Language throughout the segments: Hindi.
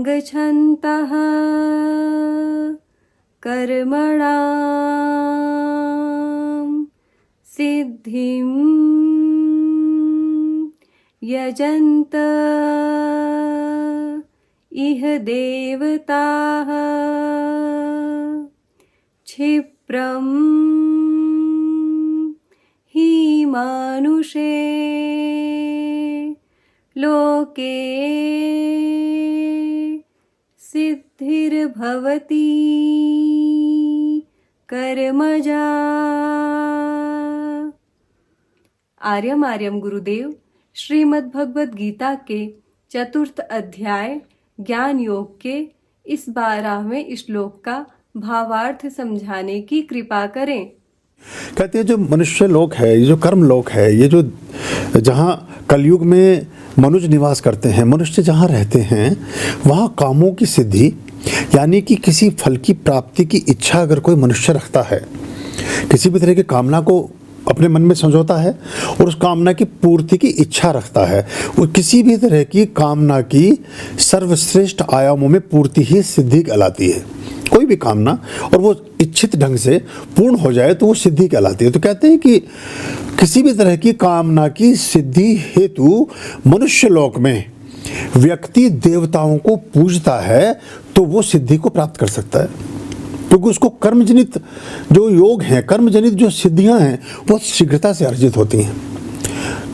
गच्छन्तः कर्मणां सिद्धिं यजन्त इह देवताः क्षिप्रं हि मानुषे लोके सिद्धिर्भवति कर्मजा। आर्यम आर्यम गुरुदेव श्रीमद् भगवद गीता के चतुर्थ अध्याय ज्ञान योग के इस 12वें श्लोक का भावार्थ समझाने की कृपा करें। कहते हैं जो मनुष्य लोक है, ये जो कर्म लोक है, ये जो जहाँ कलयुग में मनुष्य निवास करते हैं, मनुष्य जहाँ रहते हैं, वहाँ कामों की सिद्धि यानी कि किसी फल की प्राप्ति की इच्छा अगर कोई मनुष्य रखता है, किसी भी तरह की कामना को अपने मन में समझौता है और उस कामना की पूर्ति की इच्छा रखता है, वो किसी भी तरह की कामना की सर्वश्रेष्ठ आयामों में पूर्ति ही सिद्धि कहलाती है। कोई भी कामना और वो इच्छित ढंग से पूर्ण हो जाए तो वो सिद्धि कहलाती है। तो कहते हैं कि किसी भी तरह की कामना की सिद्धि हेतु मनुष्य लोक में व्यक्ति देवताओं को पूजता है तो वो सिद्धि को प्राप्त कर सकता है, क्योंकि उसको कर्मजनित जो योग हैं, कर्मजनित जो सिद्धियां हैं, वो शीघ्रता से अर्जित होती हैं।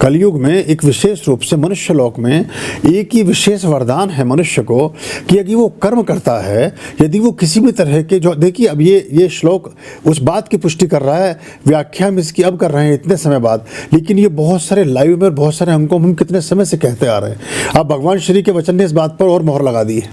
कलयुग में एक विशेष रूप से मनुष्य लोक में एक ही विशेष वरदान है मनुष्य को कि यदि वो कर्म करता है, यदि वो किसी भी तरह के जो देखिए अब ये श्लोक उस बात की पुष्टि कर रहा है, व्याख्या हम इसकी अब कर रहे हैं इतने समय बाद, लेकिन ये बहुत सारे लाइव में बहुत सारे अंकों में हम कितने समय से कहते आ रहे हैं। अब भगवान श्री के वचन ने इस बात पर और मोहर लगा दी है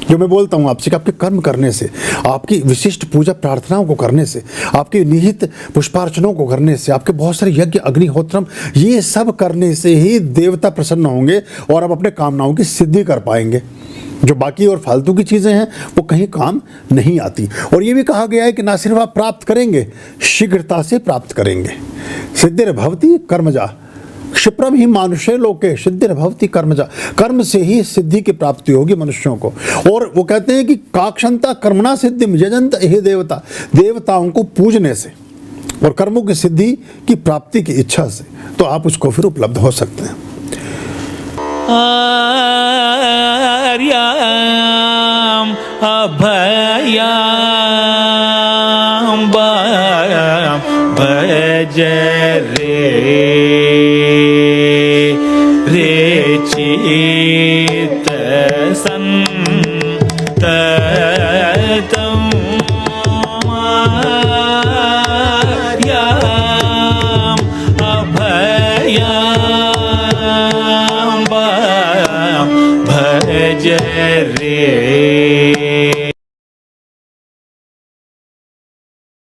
जो मैं बोलता हूँ आपसे कि आपके कर्म करने से, आपकी विशिष्ट पूजा प्रार्थनाओं को करने से, आपके निहित पुष्पार्चनों को करने से, आपके बहुत सारे यज्ञ अग्निहोत्रम, ये सब करने से ही देवता प्रसन्न होंगे और आप अपने कामनाओं की सिद्धि कर पाएंगे। जो बाकी और फालतू की चीज़ें हैं वो कहीं काम नहीं आती। और ये भी कहा गया है कि ना सिर्फ आप प्राप्त करेंगे, शीघ्रता से प्राप्त करेंगे। सिद्धिर्भवति कर्मजा क्षिप्रम ही मानुषे लोके सिद्धिर्भवति कर्मजा। कर्म से ही सिद्धि की प्राप्ति होगी मनुष्यों को। और वो कहते हैं कि काक्षंता कर्मणा सिद्धिम यजंत हे देवता, देवताओं को पूजने से और कर्मों की सिद्धि की प्राप्ति की इच्छा से तो आप उसको फिर उपलब्ध हो सकते हैं। आर्याम अभयाम भज रे चित संततम आर्याम अभयाम भज रे।